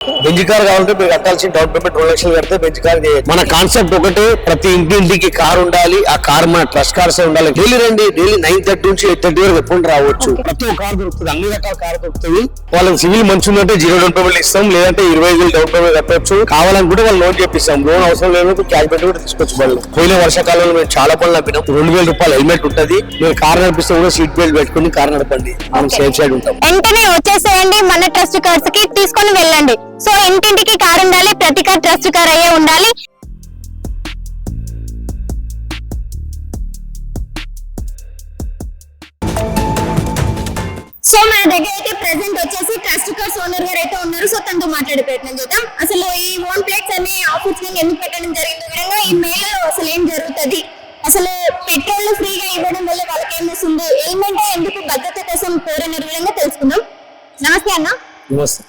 Benz car కావాలంటే మీరు కట్టాల్సిన డౌన్ పేమెంట్ 2 లక్షలు కడితే బెంజ్ కార్ చేయొచ్చు. మన కాన్సెప్ట్ ఒకటే, ప్రతి ఇంటికి కార్ ఉండాలి. ఆ కార్ మన ట్రస్ట్ కార్స్ ఉండాలి. డైలీ రండి, డైలీ 9:30 నుంచి 8:30 వరకు ఎప్పుడు రావచ్చు. ప్రతి ఒక్క కార్ దొరుకుతుంది, అన్ని రకాల కార్ దొరుకుతుంది. వాళ్ళకి సివిల్ మంచి ఉందంటే 0 డౌన్ పేమెంట్ ఇస్తాం, లేదంటే 25,000 డౌన్ పేమెంట్ కట్టవచ్చు. కావాలనుకుంటే వాళ్ళు లోన్ చేపిస్తాం. లోన్ అవసరం లేదు, క్యాష్ పెట్టి కూడా తీసుకొచ్చి వాళ్ళు. పోయిన వర్షాకాలంలో మేము చాలా పనులు నడిపినాం. 2,000 రూపాయలు హెల్మెట్ ఉంటుంది. మీరు కార్ నడిపిస్తే కూడా సీట్ బెల్ట్ పెట్టుకుని కార్ నడపండి, మనం సేఫ్ సైడ్ ఉంటాం. వెంటనే వచ్చేసేయండి, మన ట్రస్ట్ కార్స్ కి తీసుకొని వెళ్ళండి. సో ఇంటింటికి కార్ ఉండాలి, ప్రతి కార్ ట్రస్ట్ కార్ అయ్యే ఉండాలి. సో మన దగ్గర అయితే ప్రెసెంట్ వచ్చేసి ట్రస్ట్ కార్స్ ఓనర్ గారు అయితే ఉన్నారు. సో తనతో మాట్లాడే ప్రయత్నం చేద్దాం. అసలు ఈ ఓన్ ప్లేట్స్ అనే ఆఫర్స్ ఎందుకు పెట్టడం జరిగింది, విధంగా ఈ మేళలో అసలు ఏం జరుగుతుంది, అసలు పెట్రోల్ ఫ్రీగా ఇవ్వడం వల్ల వాళ్ళకి ఏం వస్తుంది, ఏమంటే ఎందుకు భద్రత కోసం కోరని విధంగా తెలుసుకుందాం. నమస్తే అన్న. నమస్తే.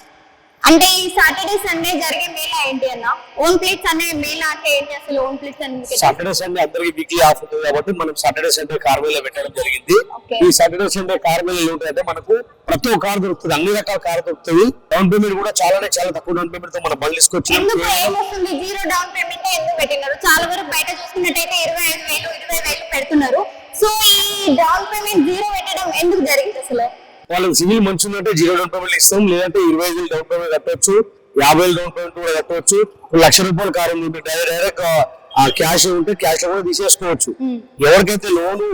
అంటే ఈ సాటర్డే సండే జరిగే మేళా ఏంటి అన్న? ఓన్ ప్లేట్స్ అనే మేళా అంటే ఏంటి అసలు? ఓన్ ప్లేట్స్ అంటే సాటర్డే సండే అందరికి వీక్లీ ఆఫ్ ఉంటుంది కాబట్టి మనం సాటర్డే సండే కార్ మేళా పెట్టడం జరిగింది. ఈ సాటర్డే సండే కార్ మేళా ఏంటంటే మనకు ప్రతి ఒక్క కార్ దొరుకుతుంది, అన్ని రకాల కార్ దొరుకుతుంది. డౌన్ పేమెంట్ కూడా చాలా తక్కువ డౌన్ పేమెంట్ తో మనం బండ్లు తీసుకొచ్చి. ఎందుకు ఏమొస్తుంది 0 డౌన్ పేమెంట్ ఎందుకు పెట్టినారు? చాలా వరకు బయట చూసుకున్నట్టయితే 25,000 పెడుతున్నారు. సో ఈ డౌన్ పేమెంట్ 0 పెట్టడం ఎందుకు జరిగింది అసలు? వాళ్ళకి సివిల్ మంచి ఉందంటే 0 డౌన్ పేమెంట్ ఇస్తాం, లేదంటే 25,000 డౌన్ పేమెంట్ కట్టవచ్చు, 50,000 డౌన్ పేమెంట్ కూడా కట్టవచ్చు. 1,00,000 రూపాయల కారు ఉంది, డైరెక్ట్ క్యాష్ ఉంటే క్యాష్ లో కూడా తీసేసుకోవచ్చు. ఎవరికైతే లోన్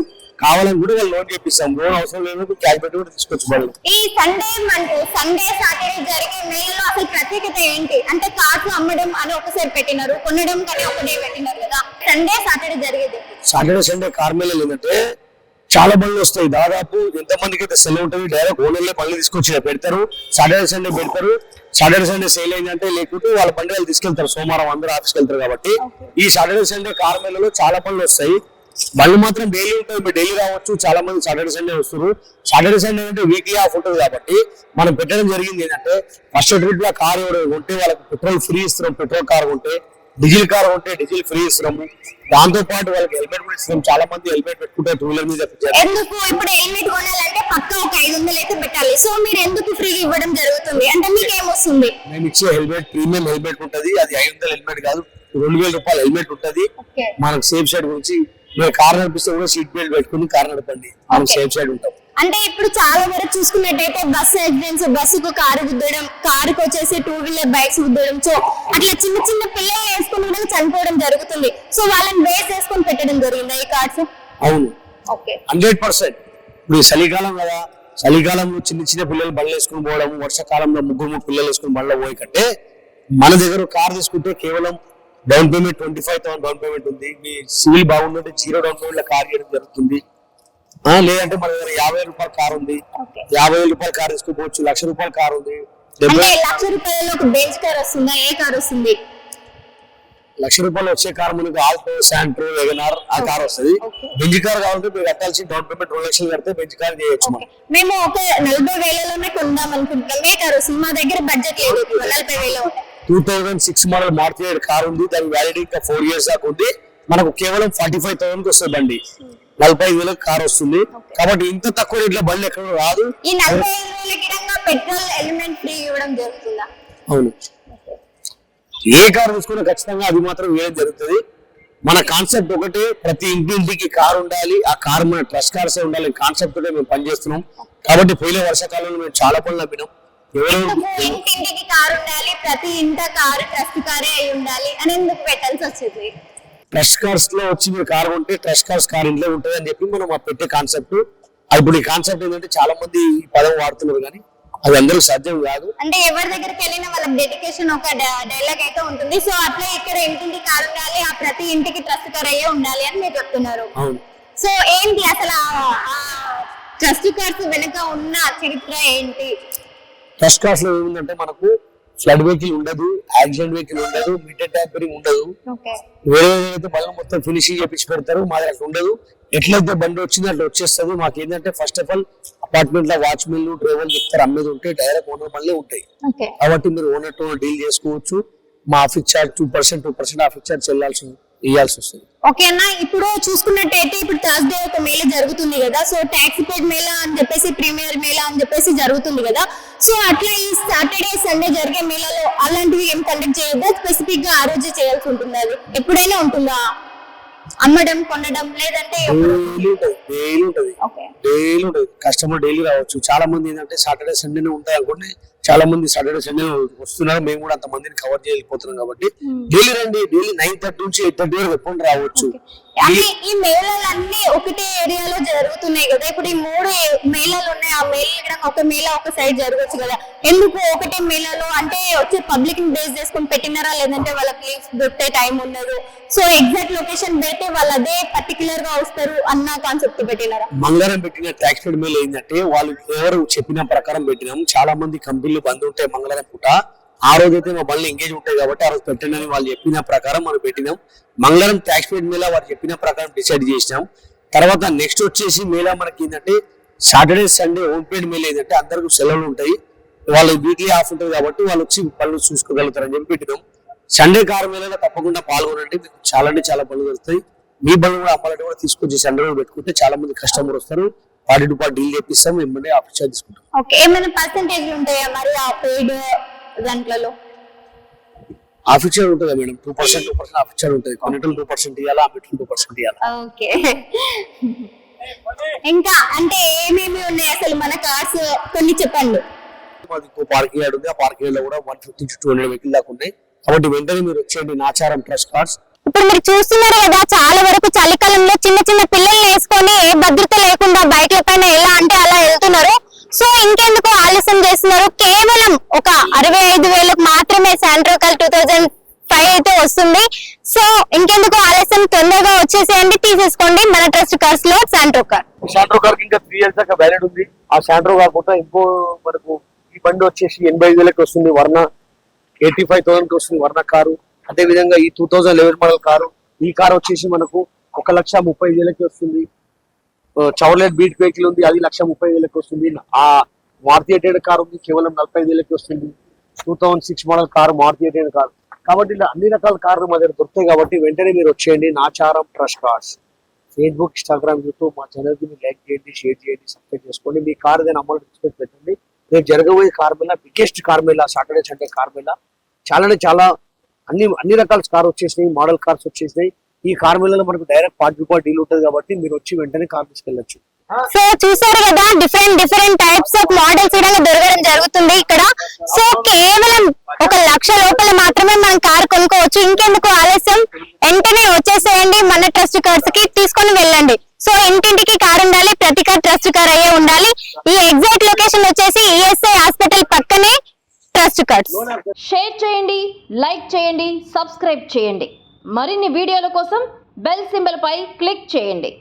కావాలనుకుంటే వాళ్ళు లోన్ చేపిస్తాం. లోన్ అవసరం లేదు, క్యాష్ పెట్టి కూడా తీసుకోవచ్చు. ఈ సండే సాటర్డే జరిగే మేళలో అసలు ప్రత్యేకత ఏంటి అంటే, కార్స్ అమ్మడం అని ఒకసారి పెట్టినారు, కొనడం కానీ ఒకటే పెట్టినారు కదా. సండే సాటర్డే జరిగేది సాటర్డే సండే కార్ మేళలు ఏంటంటే చాలా బండ్లు వస్తాయి. దాదాపు ఎంత మందికి అయితే సెల్ ఉంటుంది, డైరెక్ట్ ఓనర్లే బండ్లు తీసుకొచ్చి పెడతారు. సాటర్డే సండే పెడతారు. సాటర్డే సండే సేల్ అయిందంటే, లేకపోతే వాళ్ళ బండి వాళ్ళు తీసుకెళ్తారు. సోమవారం అందరూ ఆఫీస్కి వెళ్తారు కాబట్టి ఈ సాటర్డే సండే కార్ మేళలో చాలా బండ్లు వస్తాయి. బండ్లు మాత్రం డైలీ ఉంటుంది, మీరు డైలీ రావచ్చు. చాలా మంది సాటర్డే సండే వస్తారు. సాటర్డే సండే అంటే వీక్లీ ఆఫ్ ఉంటుంది కాబట్టి మనం పెట్టడం జరిగింది ఏంటంటే, ఫస్ట్ ట్రిప్ లో కార్ ఉంటే వాళ్ళకి పెట్రోల్ ఫ్రీ ఇస్తున్నాం. పెట్రోల్ కార్ ఉంటే, డీజిల్ కార్ ఉంటే డీజిల్ ఫ్రీ ఇస్తున్నాము. దాంతో పాటు వాళ్ళకి హెల్మెట్ కూడా ఇస్తున్నాం. చాలా మంది హెల్మెట్ పెట్టుకుంటే 2 వీలర్ మీద. ఎందుకు ఇప్పుడు హెల్మెట్ కొనాలంటే పక్కా ఒక 500 అయితే పెట్టాలి. సో మీరు ఎందుకు ఫ్రీగా ఇవ్వడం జరుగుతుంది అంటే మీకు ఏమొస్తుంది? మేము ఇచ్చే హెల్మెట్ ప్రీమియం హెల్మెట్ ఉంటది. అది 500 హెల్మెట్ కాదు, 2,000 రూపాయల హెల్మెట్ ఉంటది. మనకు సేఫ్ సైడ్ గురించి మీరు కార్ నడిపిస్తే కూడా సీట్ బెల్ట్ పెట్టుకుని కార్ నడపండి, మనం సేఫ్ సైడ్ ఉంటాం. అంటే ఇప్పుడు చాలా వరకు చూసుకున్నట్టయితే బస్సు యాక్సిడెంట్స్, బస్సుకు కారు గుద్దడం, కారుకు వచ్చేసి 2 వీలర్ బైక్స్ గుద్దడం, సో అట్లా చిన్న పిల్లలు వేసుకుని కూడా చనిపోవడం జరుగుతుంది. సో వాళ్ళని బేస్ చేసుకొని పెట్టడం జరిగింది ఈ కార్డ్స్. అవును, 100%. ఇప్పుడు చలికాలం కదా, చలికాలంలో చిన్న పిల్లలు బండ్లు వేసుకుని పోవడం, వర్షాకాలంలో ముగ్గురు పిల్లలు వేసుకుని బండ్లో పోయి కంటే మన దగ్గర కార్ తీసుకుంటే కేవలం డౌన్ పేమెంట్ 25,000 డౌన్ పేమెంట్ ఉంది. మీ సివిల్ బాగుందంటే 0 డౌన్ పేమెంట్ లో కార్ చేయడం జరుగుతుంది. లేదంటే మన దగ్గర 50,000 రూపాయల కార్ ఉంది, 50,000 రూపాయల కార్ తీసుకోవచ్చు. 1,00,000 రూపాయల కార్ ఉంది. 1,00,000 రూపాయలు ఒక బెంజ్ కార్ వస్తుందా? ఏ కార్ వస్తుంది? 1,00,000 రూపాయలు వచ్చే కార్ మనకి ఆల్టో, శాంట్రో, వెగనార్ ఆ కార్ వస్తుంది. బెంజ్ కార్ కావాలంటే మీరు కట్టాల్సిన డౌన్ పేమెంట్ 2 లక్షలు కడితే బెంజ్ కార్ చేయొచ్చు. మేము ఒక 40,000లోనే కొందాం అనుకుంటున్నాం. ఏ కార్ వస్తుంది? మా దగ్గర బడ్జెట్ లేదు, 40,000. 2006 మోడల్ మారుతి కార్ ఉంది. దాని వ్యాలిడిటీ ఇంకా 4 years దాకా ఉంది. మనకు కేవలం 45,000 కి వస్తుంది బండి. 45,000 కార్ వస్తుంది. కాబట్టి ఇంత తక్కువ రేట్లో బండి ఎక్కడ రాదు. ఈ 45,000 పెట్రోల్ ఎలిమెంట్ ఫ్రీ ఇవ్వడం జరుగుతుందా? అవును, ఏ కార్ తీసుకున్నా ఖచ్చితంగా అది మాత్రం వేయడం జరుగుతుంది. మన కాన్సెప్ట్ ఒకటే, ప్రతి ఇంటికి కార్ ఉండాలి. ఆ కార్ మన ట్రస్ట్ కార్సే ఉండాలి కాన్సెప్ట్ తోటే మేము పనిచేస్తున్నాం. కాబట్టి పోయిన వర్షాకాలంలో మేము చాలా పనులు నమ్మినాం. ఇంటింటికి కార్ ఉండాలి, ప్రతి ఇంట కారు ట్రస్ట్ కారే అయి ఉండాలి అని ఎందుకు పెట్టాల్సి వచ్చింది? ట్రస్ట్ కార్స్ లో వచ్చి మీరు కార్ ఉంటే ట్రస్ట్ కార్స్ కార్ ఇంట్లో ఉంటుంది అని చెప్పి మనం పెట్టే కాన్సెప్ట్. ఇప్పుడు ఈ కాన్సెప్ట్ ఏంటంటే చాలా మంది ఈ పదం వాడుతున్నారు, కానీ అది అందరూ సాధ్యం కాదు. అంటే ఎవరి దగ్గరికి వెళ్ళినా వాళ్ళకి డెడికేషన్ ఒక డైలాగ్ అయితే ఉంటుంది. సో అట్లా ఇక్కడ ఇంటింటి కార్ ఉండాలి, ఆ ప్రతి ఇంటికి ట్రస్ట్ కార్ అయ్యే ఉండాలి అని మీరు చెప్తున్నారు. సో ఏంటి అసలు ట్రస్ట్ కార్స్ వెనుక ఉన్న చరిత్ర ఏంటి? ట్రస్ట్ కార్స్ లో ఏముందంటే, మనకు ఫ్లడ్ వెహికల్ ఉండదు, యాక్సిడెంట్ వెహికల్ ఉండదు, మీటర్ ట్యాంపరింగ్ ఉండదు. వేరే అయితే బండ్లు మొత్తం ఫినిషింగ్ చేపించి పెడతారు, మా దగ్గర ఉండదు. ఎట్లయితే బండి వచ్చిందో అట్లా వచ్చేస్తుంది. మాకు ఏంటంటే ఫస్ట్ ఆఫ్ ఆల్ అపార్ట్మెంట్ లో వాచ్మెన్, డ్రైవర్ చెప్తారు అమ్మేది ఉంటే డైరెక్ట్ ఓనర్ బండ్లే ఉంటాయి. కాబట్టి మీరు ఓనర్ తో డీల్ చేసుకోవచ్చు. మా ఆఫీస్ చార్జ్ 2% ఆఫీస్ చార్జ్ చెల్లాల్సి ఇవ్వాల్సి వస్తుంది. ఓకే అన్న, ఇప్పుడు చూసుకున్నట్టయితే ఇప్పుడు థర్స్డే ఒక మేళ జరుగుతుంది కదా, సో ట్యాక్సీ పేడ్ మేళ అని చెప్పేసి ప్రీమియర్ మేళ అని చెప్పేసి జరుగుతుంది కదా, సో అట్లా ఈ సాటర్డే సండే జరిగే మేళలో అలాంటివి ఏం కండక్ట్ చేయొద్దా? స్పెసిఫిక్ గా ఆ రోజు చేయాల్సి ఉంటుంది, అది ఎప్పుడైనా ఉంటుందా? అమ్మడం కొనడం లేదంటే డైలీ ఉంటది కస్టమర్ డైలీ రావచ్చు. చాలా మంది ఏంటంటే సాటర్డే సండేనే ఉంటాయి అనుకోండి, చాలా మంది సాటర్డే సండే వస్తున్నారు, మేము కూడా అంత మందిని కవర్ చేయలేకపోతున్నాం కాబట్టి డైలీ రండి. డైలీ 9:30 నుంచి 8:30 వరకు ఎప్పుడు రావచ్చు. ఈ మేళాలన్నీ ఒకటే ఏరియాలో జరుగుతున్నాయి కదా, ఇప్పుడు ఈ 3 మేళాలు ఉన్నాయి, ఆ మేళ ఒక మేళ ఒక సైడ్ జరగచ్చు కదా, ఎందుకు ఒకటే మేళాలో? అంటే వచ్చే పబ్లిక్ ని బేస్ చేసుకుని పెట్టినారా, లేదంటే వాళ్ళకి లీవ్స్ దొరికే టైం ఉండదు, సో ఎగ్జాక్ట్ లొకేషన్ పెడితే వాళ్ళు అదే పర్టికులర్ గా వస్తారు అన్న కాన్సెప్ట్ పెట్టినారా? మంగళవారం పెట్టిన ట్యాక్స్ పేడ్ మేళ ఏంటంటే వాళ్ళు ఎవరు చెప్పిన ప్రకారం పెట్టినాం. చాలా మంది కంపెనీలు బంద్ ఉంటాయి మంగళవారం పూట, ఆ రోజు అయితే మా బండ్లు ఎంగేజ్ ఉంటాయి కాబట్టి ఆ రోజు పెట్టండి అని వాళ్ళు చెప్పిన ప్రకారం మనం పెట్టినాం. మంగళవారం ట్యాక్స్ పేడ్ మేళ వాళ్ళు చెప్పిన ప్రకారం డిసైడ్ చేసినాం. తర్వాత నెక్స్ట్ వచ్చేసి మేళ మనకి ఏంటంటే సాటర్డే సండే హోమ్ పేడ్ మేళ ఏంటంటే అందరికీ సెలవులు ఉంటాయి, వాళ్ళు వీక్లీ ఆఫ్ ఉంటుంది కాబట్టి వాళ్ళు వచ్చి పనులు చూసుకోగలుగుతారని చెప్పి పెట్టినాం. సండే కార్ మేళలో తప్పకుండా పాల్గొనండి, మీకు చాలా అంటే చాలా పనులు దొరుకుతాయి. మీ బండ్లు కూడా అమ్మాలంటే కూడా తీసుకొచ్చి సండే పెట్టుకుంటే చాలా మంది కస్టమర్ వస్తారు, పార్టీ టు పార్టీ డీల్ చేపిస్తాం, వెంబడే ఆఫీస్ చార్జ్ తీసుకుంటాం. ఓకే, ఏమైనా పర్సెంటేజ్ ఉంటాయా మరి ఆ పేడ్ దాంట్లో? ఆఫీస్ చార్జ్ ఉంటుందా మేడం? 2% ఆఫీస్ చార్జ్ ఉంటుంది. కొన్నిటిలో 2% ఇవ్వాలా, అన్నిటిలో 2% ఇవ్వాలా. ఓకే, ఇంకా అంటే ఏమేమి ఉన్నాయి అసలు మన కార్స్ కొన్ని చెప్పండి. మాది ఇంకో పార్కింగ్ యార్డ్ ఉంది, ఆ పార్కింగ్ యార్డ్ లో కూడా 150 to 200 వెహికల్ దాకా ఉన్నాయి. కాబట్టి వెంటనే మీరు వచ్చేయండి నాచారం ట్రస్ట్ కార్స్. ఇప్పుడు మీరు చూస్తున్నారు కదా, చాలా వరకు చలికాలంలో చిన్న చిన్న పిల్లల్ని వేసుకొని ఏ భద్రత లేకుండా బైక్ల పైన ఎలా అంటే అలా వెళ్తున్నారు. సో ఇంకెందుకు ఆలస్యం చేస్తున్నారు? కేవలం ఒక 65,000 మాత్రమే శాంట్రో కార్ 2005 అయితే వస్తుంది. సో ఇంకెందుకు ఆలస్యం, తొందరగా వచ్చేసేయండి, తీసేసుకోండి మన ట్రస్ట్ కార్స్ లో శాంట్రో కార్. శాంట్రో కార్ ఇంకా 3 years దాకా వ్యాలిడ్ ఉంది. ఆ శాంట్రో కార్ కూడా ఇంకో మనకు ఈ బండి వచ్చేసి 85,000కి వస్తుంది, వర్ణ 85,000కి వస్తుంది వర్ణ కారు. అదే విధంగా ఈ 2011 మోడల్ కారు, ఈ కార్ వచ్చేసి మనకు 1,30,000కి వస్తుంది. చవర్లెట్ బీట్ వెహికల్ ఉంది, అది 1,30,000కి వస్తుంది. ఆ మారుతి 800 కార్ ఉంది, కేవలం 45,000కి వస్తుంది. 2006 మోడల్ కారు మారుతి 800 కారు. కాబట్టి ఇలా అన్ని రకాల కార్లు మా దగ్గర దొరుకుతాయి. కాబట్టి వెంటనే మీరు వచ్చేయండి Nacharam trust cars. Facebook, Instagram, YouTube మా ఛానల్ ని లైక్ చేయండి, షేర్ చేయండి, సబ్స్క్రైబ్ చేసుకోండి. మీ కార్ ఏదైనా అమౌంట్ ఎక్స్పెక్ట్ పెట్టండి. రేపు జరగబోయే car Mela biggest car Mela, Saturday Sunday car Mela. చాలా అన్ని రకాల కార్ వచ్చేసినాయి, మోడల్ కార్స్ వచ్చేసినాయి. ఈ కార్ మేళలో మనకు డైరెక్ట్ పార్టీ డీల్ ఉంటుంది కాబట్టి మీరు వచ్చి వెంటనే కార్ తీసుకెళ్ళచ్చు. సో చూసారు కదా, డిఫరెంట్ టైప్స్ ఆఫ్ మోడల్స్ కూడా దొరకడం జరుగుతుంది ఇక్కడ. సో కేవలం 1,00,000 లోపల మాత్రమే మనం కార్ కొనుక్కోవచ్చు. ఇంకెందుకు ఆలస్యం, వెంటనే వచ్చేసేయండి మన ట్రస్ట్ కార్స్ కి, తీసుకొని వెళ్ళండి. సో ఇంటింటికి కార్ ఉండాలి, ప్రతి కార్ ట్రస్ట్ కార్ అయ్యే ఉండాలి. ఈ ఎగ్జాక్ట్ లొకేషన్ వచ్చేసి ఈఎస్ఐ హాస్పిటల్ పక్కనే ట్రస్ట్ కార్స్. షేర్ చేయండి, లైక్ చేయండి, సబ్స్క్రైబ్ చేయండి. మరిన్ని వీడియోల కోసం బెల్ సింబల్ పై క్లిక్ చేయండి.